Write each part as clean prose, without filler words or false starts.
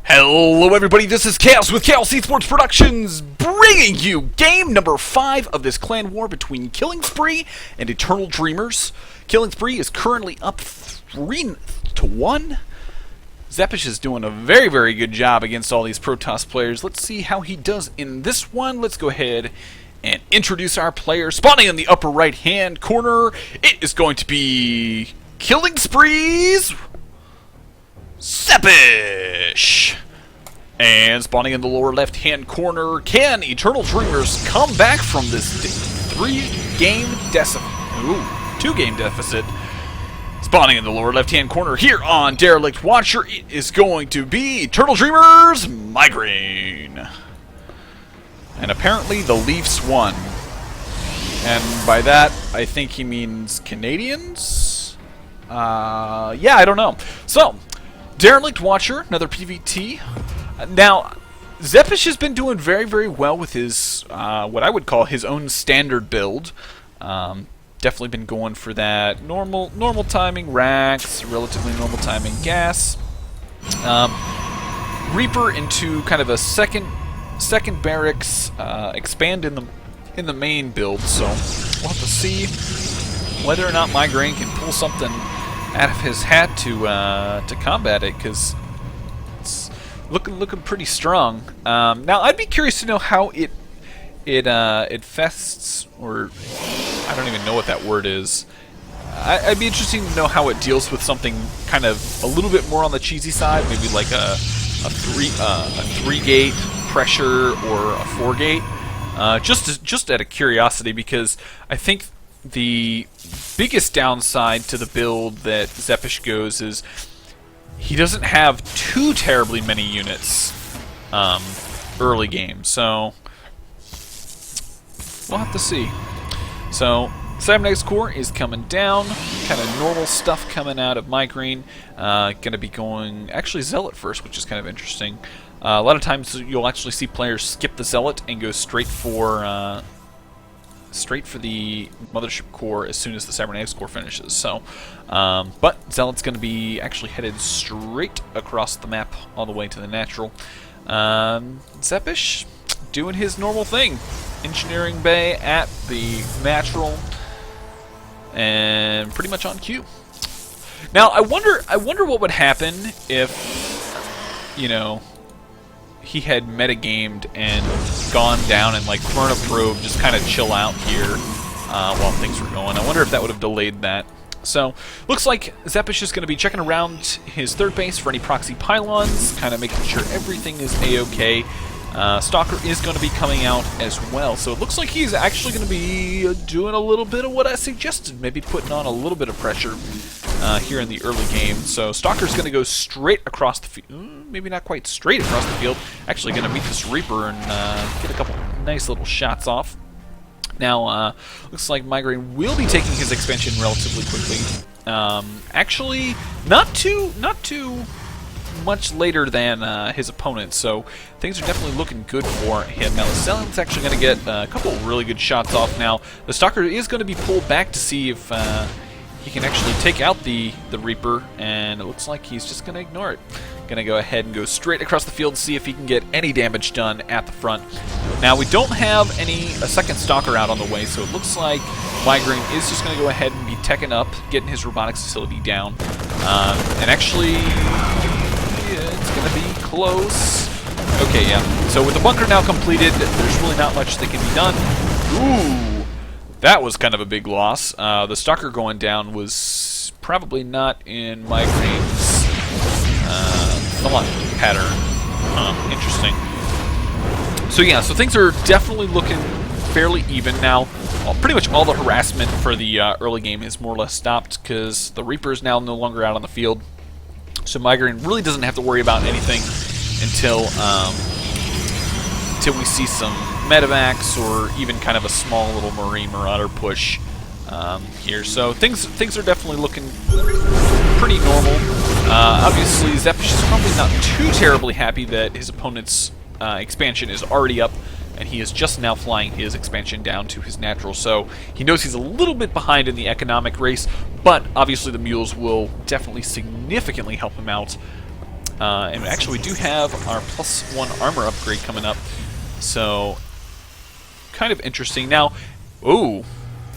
Hello everybody, this is Chaos with Chaos Esports Productions, bringing you game number 5 of this clan war between Killing Spree and Eternal Dreamers. Killing Spree is currently up 3-1. Zepish is doing a very good job against all these Protoss players. Let's see how he does in this one. Let's go ahead and introduce our player. Spawning in the upper right hand corner, it is going to be Killing Spree's Zepish! And spawning in the lower left-hand corner, can Eternal Dreamers come back from this 2-game deficit? Spawning in the lower left-hand corner here on Derelict Watcher, it is going to be Eternal Dreamers Migraine. And apparently the Leafs won. And by that, I think he means Canadians? Yeah, I don't know. So, Derelict Watcher, another PvT. Now, Zepish has been doing very well with his, what I would call his own standard build. Definitely been going for that normal timing racks, relatively normal timing gas. Reaper into kind of a second barracks, expand in the main build. So we'll have to see whether or not Migraine can pull something out of his hat to combat it, because it's looking pretty strong. Now I'd be curious to know how it fests, or I don't even know what that word is. I'd be interested to know how it deals with something kind of a little bit more on the cheesy side, maybe like a 3-gate pressure or a 4-gate. Just out of curiosity, because I think the biggest downside to the build that Zepish goes is he doesn't have too terribly many units early game, so we'll have to see. So Cybernetics Core is coming down, kind of normal stuff coming out of Migraine. Gonna be going actually Zealot first, which is kind of interesting. A lot of times you'll actually see players skip the Zealot and go straight for the Mothership Core as soon as the Cybernetics Core finishes. So, but Zealot's going to be actually headed straight across the map all the way to the natural. Zepish doing his normal thing, engineering bay at the natural, and pretty much on cue. Now, I wonder what would happen if, you know, he had metagamed and gone down and like thrown a probe, just kind of chill out here while things were going. I wonder if that would have delayed that. So, looks like Zepish is going to be checking around his third base for any proxy pylons, kind of making sure everything is a-okay. Stalker is going to be coming out as well, so it looks like he's actually going to be doing a little bit of what I suggested, maybe putting on a little bit of pressure here in the early game. So Stalker's going to go straight across the field, maybe not quite straight across the field, actually going to meet this Reaper and get a couple nice little shots off. Now, looks like Migraine will be taking his expansion relatively quickly. Actually, not too much later than his opponent, so things are definitely looking good for him. Now, the Zealot's actually going to get a couple really good shots off. Now, the Stalker is going to be pulled back to see if he can actually take out the Reaper, and it looks like he's just going to ignore it. Going to go ahead and go straight across the field to see if he can get any damage done at the front. Now, we don't have a second Stalker out on the way, so it looks like Migraine is just going to go ahead and be teching up, getting his robotics facility down. And actually, it's going to be close. Okay, yeah. So with the bunker now completed, there's really not much that can be done. Ooh, that was kind of a big loss. The Stalker going down was probably not in Migraine's thought pattern. Interesting. So yeah, so things are definitely looking fairly even now. Pretty much all the harassment for the early game is more or less stopped, because the Reaper is now no longer out on the field. So Migraine really doesn't have to worry about anything until we see some medevacs or even kind of a small little Marine Marauder push here. So things are definitely looking pretty normal. Obviously, Zepish is probably not too terribly happy that his opponent's expansion is already up, and he is just now flying his expansion down to his natural, so he knows he's a little bit behind in the economic race, but obviously the mules will definitely significantly help him out And actually, we do have our +1 armor upgrade coming up. So, kind of interesting. Now, ooh,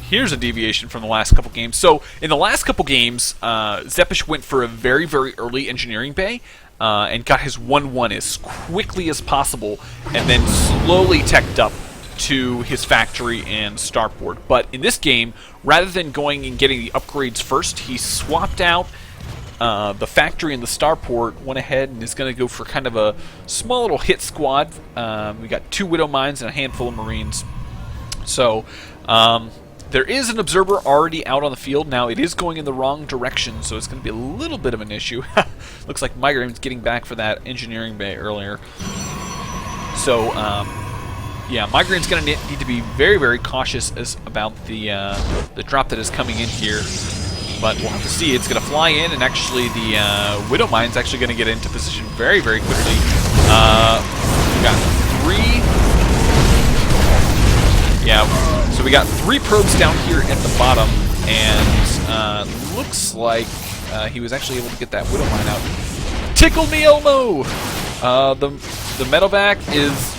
here's a deviation from the last couple games. So, in the last couple games, Zepish went for a very, very early engineering bay and got his 1-1 as quickly as possible, and then slowly teched up to his factory and starport. But in this game, rather than going and getting the upgrades first, he swapped out the factory and the starport, went ahead and is going to go for kind of a small little hit squad. We got 2 Widow Mines and a handful of Marines. So, there is an observer already out on the field. Now, it is going in the wrong direction, so it's going to be a little bit of an issue. Looks like Migrane's getting back for that engineering bay earlier. So, yeah, Migrane's going to need to be very, very cautious about the drop that is coming in here. But we'll have to see. It's going to fly in, and actually the Widow Mine's actually going to get into position very, very quickly. We got 3... Yeah, so we got 3 probes down here at the bottom, and looks like he was actually able to get that Widow Mine out. Tickle me Elmo! The medevac is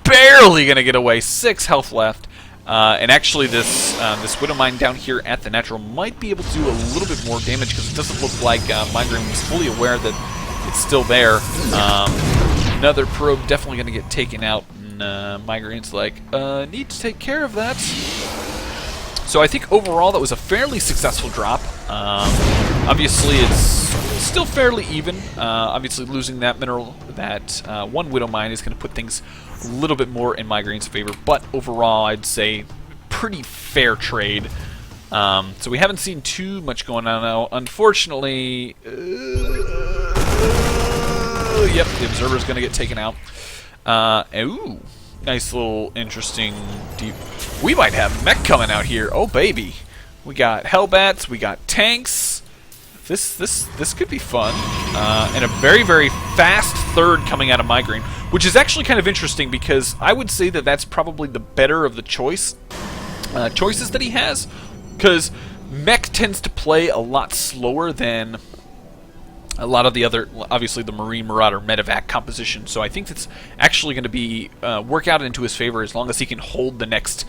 barely going to get away. 6 health left. And actually this Widow Mine down here at the natural might be able to do a little bit more damage, because it doesn't look like Migrane was fully aware that it's still there. Another probe definitely going to get taken out, and Migrane's like, need to take care of that. So I think overall that was a fairly successful drop. Obviously it's still fairly even. Obviously losing that mineral, that 1 Widow Mine is going to put things a little bit more in Migrane's favor, but overall I'd say pretty fair trade. So we haven't seen too much going on now. Unfortunately, yep, the observer's going to get taken out. Ooh, nice little interesting deep. We might have mech coming out here. Oh baby, we got Hellbats, we got tanks. This could be fun, and a very, very fast third coming out of Migraine, which is actually kind of interesting, because I would say that that's probably the better of the choices that he has, because mech tends to play a lot slower than a lot of the other, obviously the Marine Marauder medevac composition. So I think that's actually going to be work out into his favor as long as he can hold the next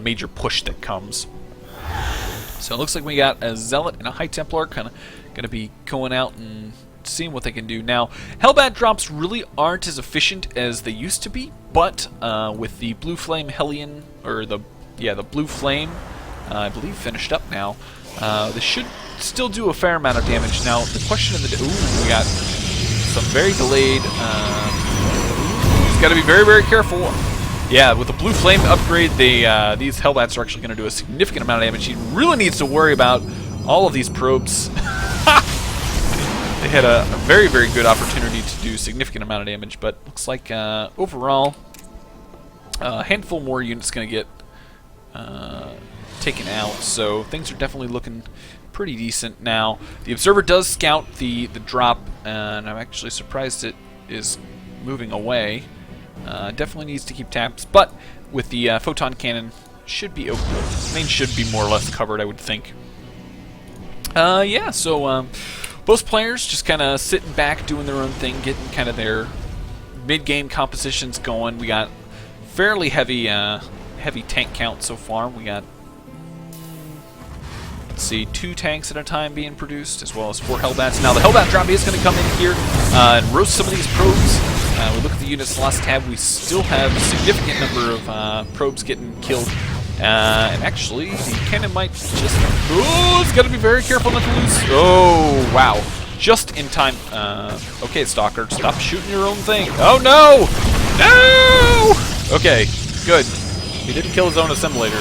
major push that comes. So it looks like we got a Zealot and a High Templar kind of going to be going out and seeing what they can do. Now, Hellbat drops really aren't as efficient as they used to be, but with the Blue Flame Hellion, or the Blue Flame, I believe finished up now, this should still do a fair amount of damage. Now, the question of the day, ooh, we got some very delayed, he's got to be very, very careful. Yeah, with the Blue Flame upgrade, these Hellbats are actually going to do a significant amount of damage. He really needs to worry about all of these probes. They had a very, very good opportunity to do a significant amount of damage, but looks like overall, a handful more units going to get taken out, so things are definitely looking pretty decent now. The Observer does scout the drop, and I'm actually surprised it is moving away. Definitely needs to keep tabs, but with the photon cannon, should be open. Main should be more or less covered, I would think. Yeah, so both players just kind of sitting back, doing their own thing, getting kind of their mid-game compositions going. We got fairly heavy tank count so far. We got, let's see, 2 tanks at a time being produced, as well as 4 Hellbats. Now the Hellbat drop is going to come in here and roast some of these probes. We look at the units last tab, we still have a significant number of probes getting killed. And actually, the cannon might just... Oh, it's got to be very careful not to lose. Oh, wow. Just in time. Okay, Stalker, stop shooting your own thing. Oh, no! No! Okay, good. He didn't kill his own assimilator.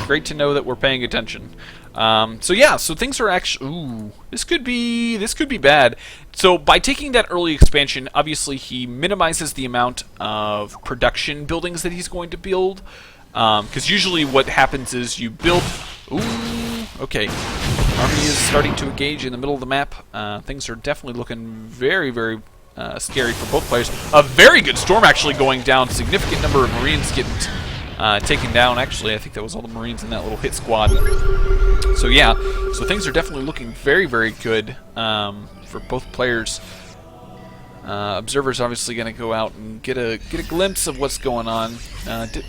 Great to know that we're paying attention. So yeah, so things are actually... Ooh, this could be bad. So by taking that early expansion, obviously he minimizes the amount of production buildings that he's going to build. Because usually what happens is you build... Ooh, okay. Army is starting to engage in the middle of the map. Things are definitely looking very, very scary for both players. A very good storm actually going down. Significant number of Marines getting taken down. Actually, I think that was all the Marines in that little hit squad. So yeah, so things are definitely looking very, very good for both players. Observer's obviously going to go out and get a glimpse of what's going on.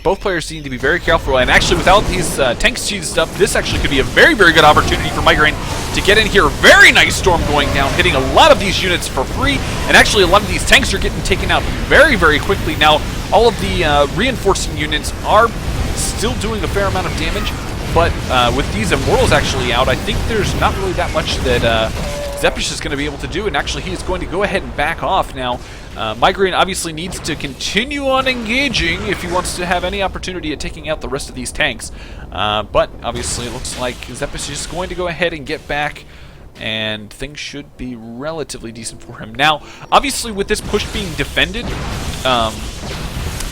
Both players need to be very careful, and actually without these tank cheese stuff, this actually could be a very, very good opportunity for Migraine to get in here. Very nice storm going down, hitting a lot of these units for free, and actually a lot of these tanks are getting taken out very, very quickly. Now, all of the reinforcing units are still doing a fair amount of damage, but with these Immortals actually out, I think there's not really that much that Zepish is going to be able to do, and actually he is going to go ahead and back off now. Migraine obviously needs to continue on engaging if he wants to have any opportunity at taking out the rest of these tanks. But obviously it looks like Zepish is going to go ahead and get back, and things should be relatively decent for him. Now, obviously with this push being defended,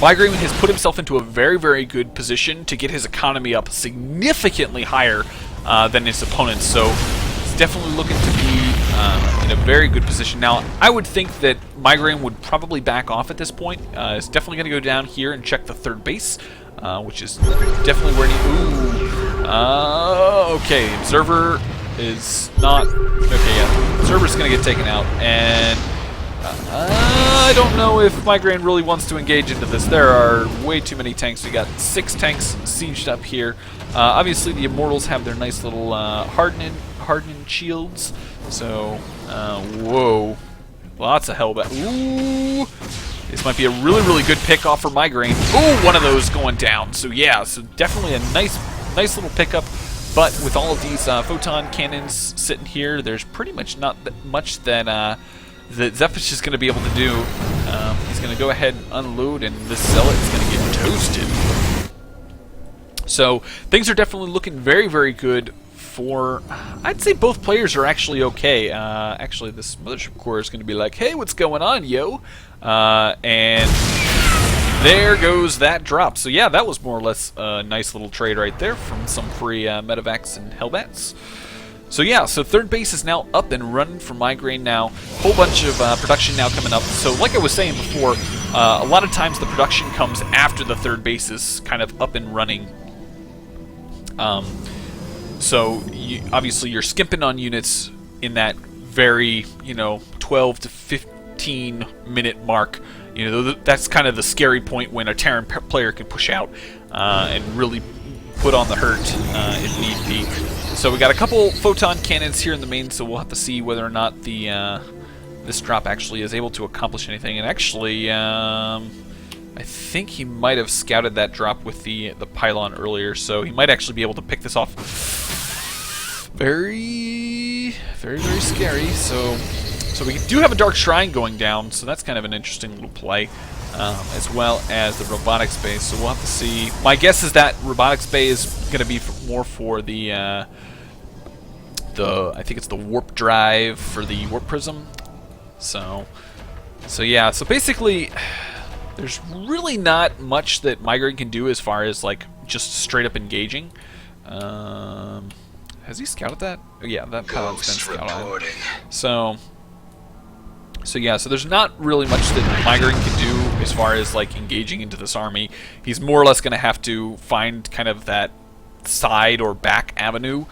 Migraine has put himself into a very, very good position to get his economy up significantly higher than his opponents. So definitely looking to be in a very good position. Now, I would think that Migraine would probably back off at this point. It's definitely going to go down here and check the third base, which is definitely where he... Ooh. Okay, Observer is not... Okay, yeah. Observer's going to get taken out, and... I don't know if Migraine really wants to engage into this. There are way too many tanks. We got 6 tanks sieged up here. Obviously, the Immortals have their nice little hardening shields. So, whoa. Lots of Hellbat. Ooh. This might be a really, really good pickoff for Migraine. Ooh, one of those going down. So, yeah, so definitely a nice little pickup. But with all of these photon cannons sitting here, there's pretty much not that much that Zephyr's is going to be able to do. He's going to go ahead and unload, and this Zealot is going to get toasted. So things are definitely looking very, very good for... I'd say both players are actually okay. Actually, this Mothership Core is going to be like, hey, what's going on, yo? And there goes that drop. So yeah, that was more or less a nice little trade right there from some free Medivacs and Hellbats. So yeah, so third base is now up and running for Migraine now. Whole bunch of production now coming up. So like I was saying before, a lot of times the production comes after the third base is kind of up and running. So obviously you're skimping on units in that very, 12 to 15 minute mark. That's kind of the scary point when a Terran player can push out and really put on the hurt if need be. So we got a couple photon cannons here in the main, so we'll have to see whether or not this drop actually is able to accomplish anything. And actually, I think he might have scouted that drop with the pylon earlier, so he might actually be able to pick this off. Very, very, very scary. So we do have a Dark Shrine going down, so that's kind of an interesting little play, as well as the robotics bay. So we'll have to see. My guess is that robotics bay is going to be more for the I think it's the warp drive for the warp prism. So yeah. So basically, there's really not much that Migraine can do as far as like just straight up engaging. Has he scouted that? Oh, yeah, that pylon's been scouted. So yeah, so there's not really much that Migraine can do as far as like engaging into this army. He's more or less going to have to find kind of that side or back avenue.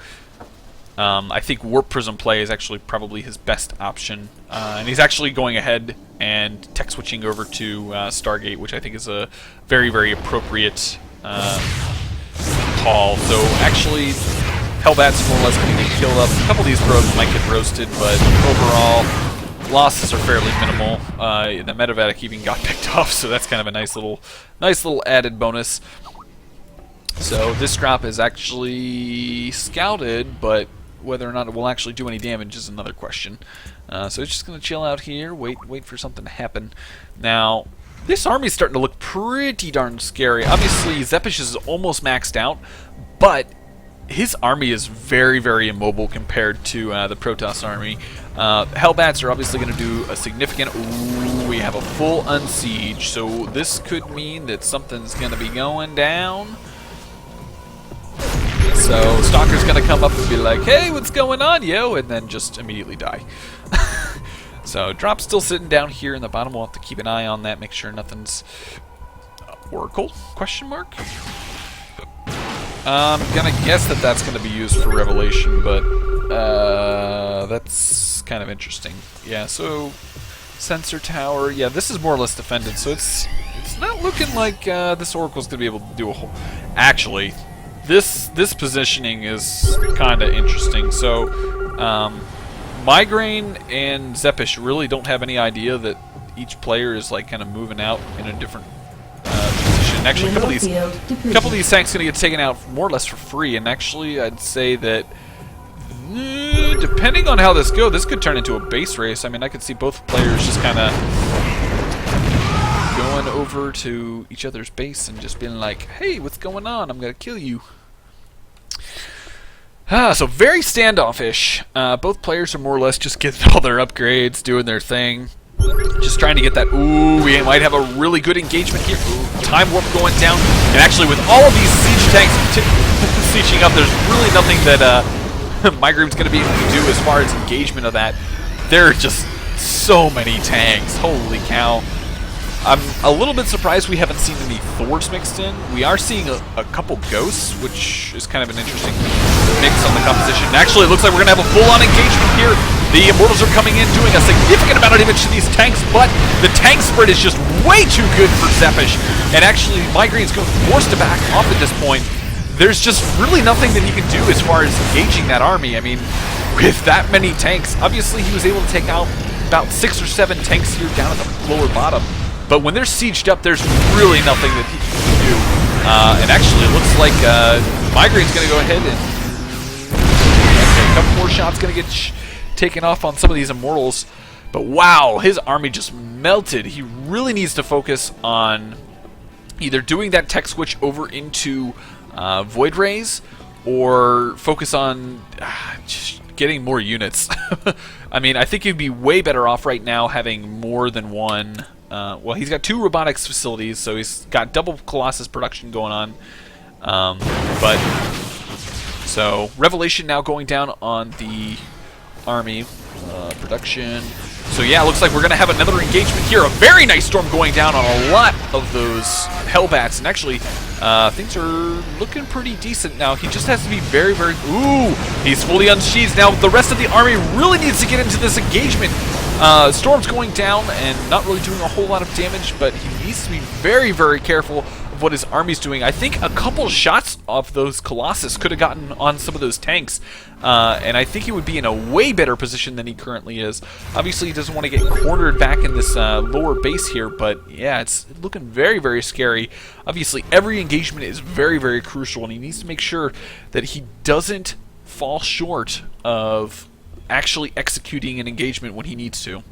I think Warp Prism play is actually probably his best option, and he's actually going ahead and tech switching over to Stargate, which I think is a very, very appropriate call. So actually, Hellbat's more or less going to get killed up. A couple of these probes might get roasted, but overall, losses are fairly minimal. The Medivac even got picked off, so that's kind of a nice little added bonus. So this drop is actually scouted, but whether or not it will actually do any damage is another question. So it's just going to chill out here, wait for something to happen. Now, this army is starting to look pretty darn scary. Obviously, Zepish is almost maxed out, but his army is very, very immobile compared to the Protoss army. Hellbats are obviously going to do a significant... Ooh, we have a full unsiege, so this could mean that something's going to be going down. So Stalker's going to come up and be like, hey, what's going on, yo? And then just immediately die. So Drop's still sitting down here in the bottom. We'll have to keep an eye on that, make sure nothing's Oracle? Question mark? I'm gonna guess that that's gonna be used for Revelation, but that's kind of interesting. Yeah, so sensor tower. Yeah, this is more or less defended, so it's not looking like this Oracle's gonna be able to do a whole. Actually, this positioning is kind of interesting. So Migraine and Zepish really don't have any idea that each player is like kind of moving out in a different position. Actually, a couple of these tanks gonna get taken out more or less for free, and actually, I'd say that depending on how this goes, this could turn into a base race. I mean, I could see both players just kind of going over to each other's base and just being like, "Hey, what's going on? I'm gonna kill you." So very standoffish. Both players are more or less just getting all their upgrades, doing their thing. Just trying to get that. Ooh, we might have a really good engagement here. Ooh, time warp going down. And actually, with all of these siege tanks sieging up, there's really nothing that Migrane's going to be able to do as far as engagement of that. There are just so many tanks. Holy cow. I'm a little bit surprised we haven't seen any Thors mixed in. We are seeing a couple Ghosts, which is kind of an interesting mix on the composition. And actually, it looks like we're going to have a full-on engagement here. The Immortals are coming in, doing a significant amount of damage to these tanks, but the tank spread is just way too good for Zepish. And actually, Migraine's forced to back off at this point. There's just really nothing that he can do as far as engaging that army. I mean, with that many tanks, obviously he was able to take out about 6 or 7 tanks here down at the lower bottom. But when they're sieged up, there's really nothing that he can do. And actually, it looks like Migraine's going to go ahead and... Okay, a couple more shots going to get taken off on some of these Immortals. But wow, his army just melted. He really needs to focus on either doing that tech switch over into Void Rays, or focus on just getting more units. I mean, I think he'd be way better off right now having more than one... well, he's got 2 robotics facilities, so he's got double Colossus production going on. So Revelation now going down on the army production. So yeah, it looks like we're going to have another engagement here. A very nice storm going down on a lot of those Hellbats, and actually things are looking pretty decent now. He just has to be very, very... Ooh, he's fully unsheathed. Now the rest of the army really needs to get into this engagement. Storm's going down and not really doing a whole lot of damage, but he needs to be very, very careful of what his army's doing. I think a couple shots of those Colossus could have gotten on some of those tanks, and I think he would be in a way better position than he currently is. Obviously, he doesn't want to get cornered back in this lower base here, but yeah, it's looking very, very scary. Obviously, every engagement is very, very crucial, and he needs to make sure that he doesn't fall short of actually executing an engagement when he needs to.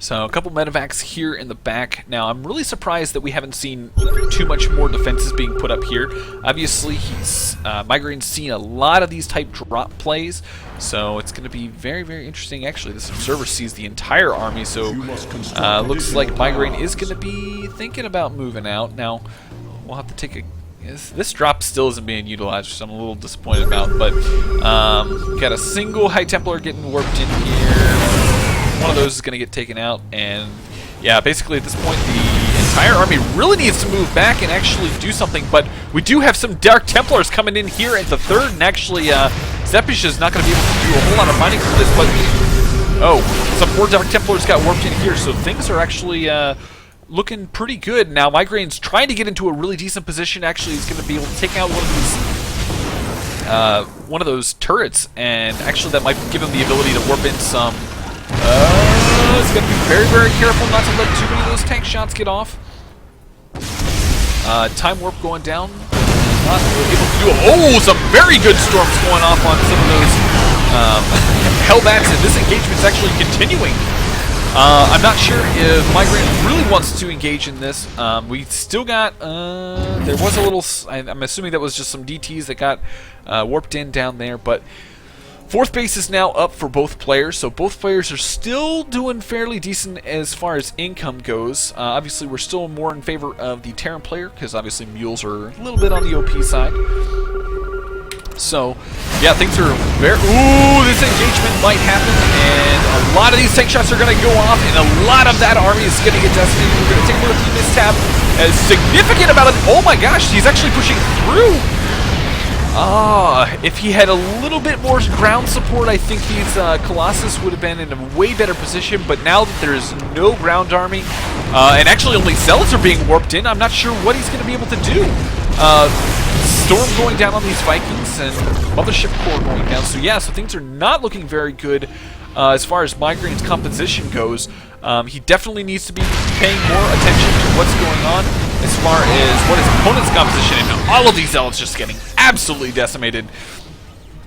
So a couple medevacs here in the back. Now I'm really surprised that we haven't seen too much more defenses being put up here. Obviously he's Migraine's seen a lot of these type drop plays, so it's going to be very, very interesting. Actually, this observer sees the entire army, so looks like Migraine is going to be thinking about moving out. Now we'll have to take a... This drop still isn't being utilized, which I'm a little disappointed about, but got a single High Templar getting warped in here. One of those is going to get taken out, and yeah, basically at this point the entire army really needs to move back and actually do something, but we do have some Dark Templars coming in here at the third, and actually Zepish is not going to be able to do a whole lot of mining for this, but oh, some more Dark Templars got warped in here, so things are actually looking pretty good. Now Migraine's trying to get into a really decent position. Actually, he's going to be able to take out one of those turrets, and actually that might give him the ability to warp in some. He's going to be very, very careful not to let too many of those tank shots get off. Time warp going down. Not really able to do some very good storms going off on some of those Hellbats, and this engagement's actually continuing. I'm not sure if Migraine really wants to engage in this. We still got, there was a little, I'm assuming that was just some DTs that got warped in down there, but fourth base is now up for both players, so both players are still doing fairly decent as far as income goes. Obviously, we're still more in favor of the Terran player, because obviously mules are a little bit on the OP side. So, yeah, things are very... Ooh, this engagement might happen, and a lot of these tank shots are going to go off, and a lot of that army is going to get decimated. We're going to take a look at this tab. A significant amount of... Oh my gosh, he's actually pushing through. If he had a little bit more ground support, I think his Colossus would have been in a way better position, but now that there's no ground army, and actually only Zealots are being warped in, I'm not sure what he's going to be able to do. Storm going down on these Vikings, and Mothership Core going down, so yeah, so things are not looking very good as far as Migraine's composition goes. He definitely needs to be paying more attention to what's going on as far as what his opponent's composition, and all of these Zealots just getting absolutely decimated.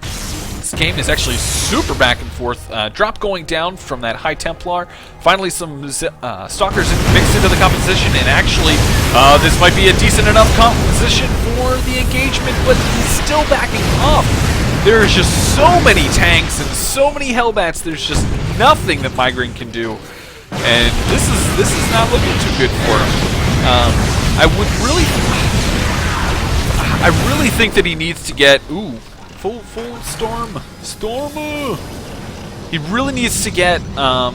This game is actually super back and forth. Drop going down from that High Templar. Finally some Stalkers mixed into the composition, and actually this might be a decent enough composition for the engagement, but he's still backing off. There's just so many tanks and so many Hellbats, there's just nothing that Migraine can do. And this is not looking too good for him. I really think that he needs to get full storm. He really needs to get a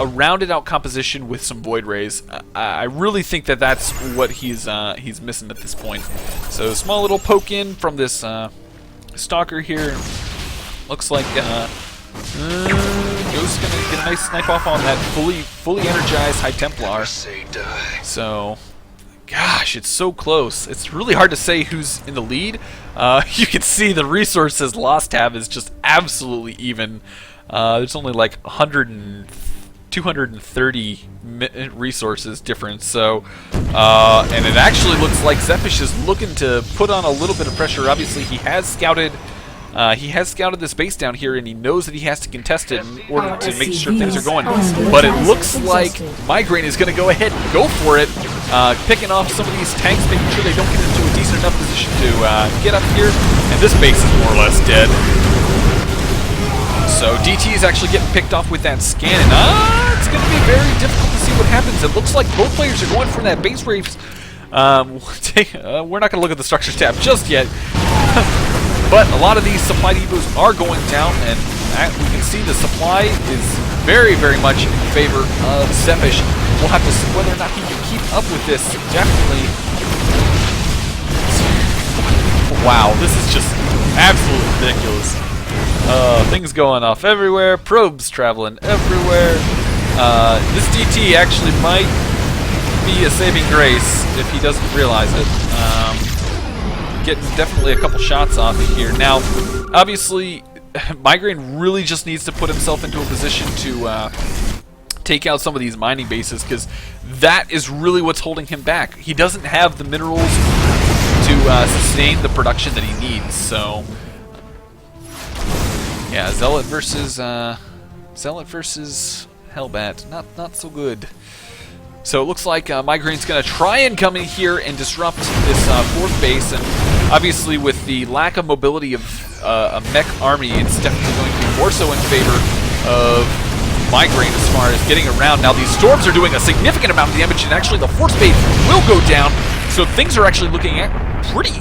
rounded out composition with some Void Rays. I really think that that's what he's missing at this point. So small little poke in from this Stalker here. Looks like Ghost's gonna get a nice snipe off on that fully energized High Templar. So, gosh, it's so close. It's really hard to say who's in the lead. You can see the resources lost tab is just absolutely even. There's only like 230 resources difference. So, and it actually looks like Zepish is looking to put on a little bit of pressure. Obviously, he has scouted. This base down here, and he knows that he has to contest it in order to make sure things are going. But it looks like Migraine is going to go ahead and go for it, picking off some of these tanks, making sure they don't get into a decent enough position to get up here. And this base is more or less dead. So DT is actually getting picked off with that scan, and it's going to be very difficult to see what happens. It looks like both players are going for that base race. We're not going to look at the structures tab just yet. But a lot of these supply depots are going down, and we can see the supply is very, very much in favor of Zepish. We'll have to see whether or not he can keep up with this. Definitely. Wow, this is just absolutely ridiculous. Things going off everywhere, probes traveling everywhere. This DT actually might be a saving grace if he doesn't realize it. Getting definitely a couple shots off here. Now, obviously, Migraine really just needs to put himself into a position to take out some of these mining bases, because that is really what's holding him back. He doesn't have the minerals to sustain the production that he needs. So, yeah, Zealot versus Hellbat, not so good. So it looks like Migraine's going to try and come in here and disrupt this fourth base, and obviously with the lack of mobility of a mech army, it's definitely going to be more so in favor of Migraine as far as getting around. Now these storms are doing a significant amount of damage, and actually the fourth base will go down, so things are actually looking at pretty...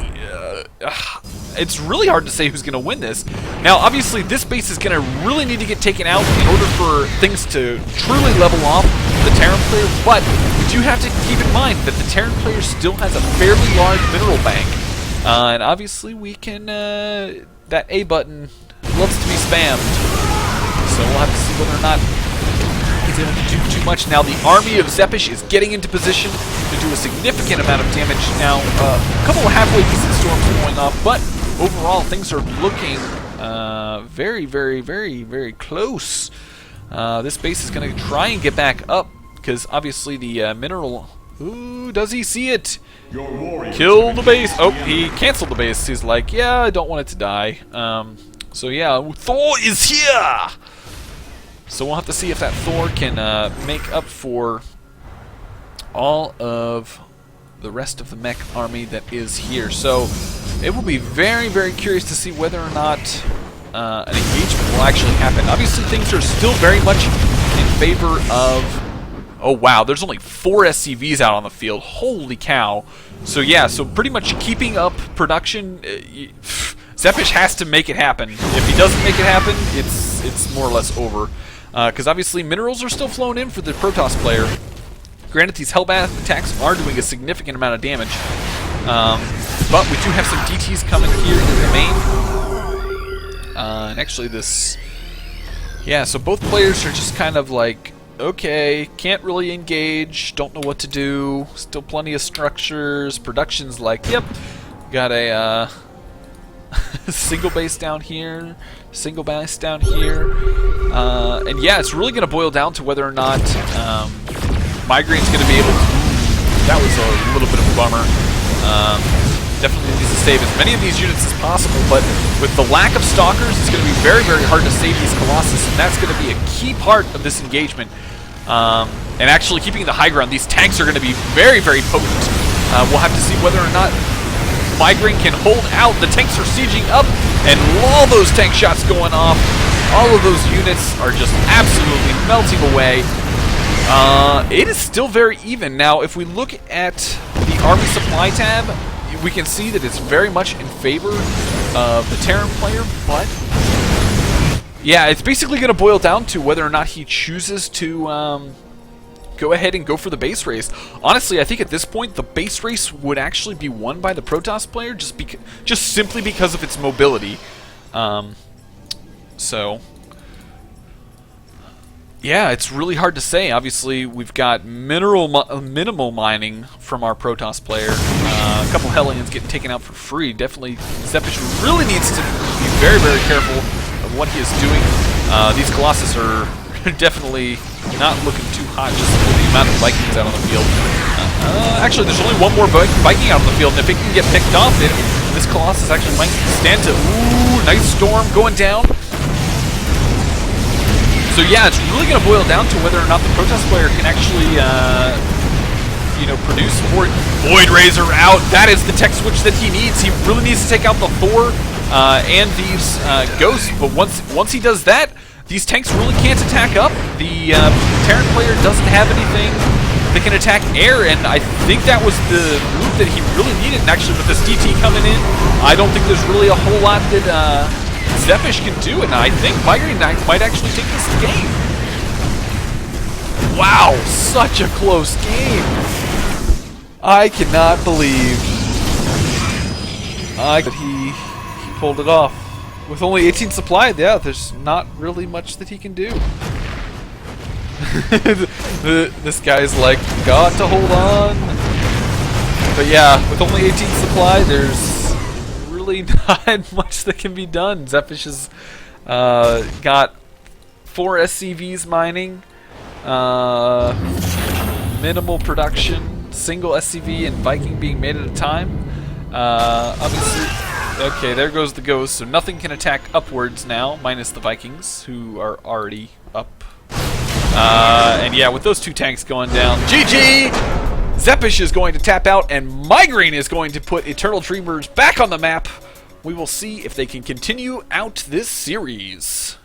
it's really hard to say who's going to win this. Now, obviously, this base is going to really need to get taken out in order for things to truly level off the Terran player, but we do have to keep in mind that the Terran player still has a fairly large mineral bank. And obviously, we can... that A button loves to be spammed. So we'll have to see whether or not he's able to do too much. Now, the army of Zepish is getting into position to do a significant amount of damage. Now, a couple of halfway decent storms are going off, but overall, things are looking very, very, very, very close. This base is going to try and get back up, because obviously the mineral... Ooh, does he see it? Kill the base. Oh, he canceled the base. He's like, yeah, I don't want it to die. So yeah, Thor is here! So we'll have to see if that Thor can make up for all of the rest of the mech army that is here. So it will be very, very curious to see whether or not an engagement will actually happen. Obviously, things are still very much in favor of... Oh, wow, there's only 4 SCVs out on the field. Holy cow. So, yeah, so pretty much keeping up production... Zepish has to make it happen. If he doesn't make it happen, it's more or less over. Because obviously minerals are still flowing in for the Protoss player. Granted, these Hellbath attacks are doing a significant amount of damage. But we do have some DTs coming here in the main. And actually this... Yeah, so both players are just kind of like, okay, can't really engage, don't know what to do, still plenty of structures, production's like, yep, got a single base down here, single base down here, and yeah, it's really going to boil down to whether or not Migraine's going to be able to... That was a little bit of a bummer. Definitely needs to save as many of these units as possible, but with the lack of Stalkers, it's going to be very, very hard to save these Colossus, and that's going to be a key part of this engagement. And actually keeping the high ground, these tanks are going to be very, very potent. We'll have to see whether or not Migraine can hold out. The tanks are sieging up, and all those tank shots going off. All of those units are just absolutely melting away. It is still very even. Now, if we look at the Army Supply tab, we can see that it's very much in favor of the Terran player, but yeah, it's basically going to boil down to whether or not he chooses to go ahead and go for the base race. Honestly, I think at this point the base race would actually be won by the Protoss player just simply because of its mobility. So yeah, it's really hard to say. Obviously, we've got minimal mining from our Protoss player. A couple Hellions getting taken out for free. Definitely, Zepish really needs to be very, very careful of what he is doing. These Colossus are definitely not looking too hot just with the amount of Vikings out on the field. Actually, there's only one more Viking out on the field, and if it can get picked off, this Colossus actually might stand to... Ooh, nice storm going down. So yeah, it's really going to boil down to whether or not the Protoss player can actually, you know, produce more. Void Razor out. That is the tech switch that he needs. He really needs to take out the Thor and these Ghosts. But once he does that, these tanks really can't attack up. The Terran player doesn't have anything that can attack air, and I think that was the move that he really needed. And actually, with this DT coming in, I don't think there's really a whole lot that Zepish can do, and I think Migraine might actually take this game. Wow, such a close game. I cannot believe that he pulled it off. With only 18 supply, yeah, there's not really much that he can do. This guy's like, got to hold on. But yeah, with only 18 supply, there's really not much that can be done. Zepish has got 4 SCVs mining, minimal production, single SCV and Viking being made at a time. Obviously, okay, there goes the Ghost, so nothing can attack upwards now, minus the Vikings, who are already up. And yeah, with those 2 tanks going down, GG! Zepish is going to tap out, and Migraine is going to put Eternal Dreamers back on the map. We will see if they can continue out this series.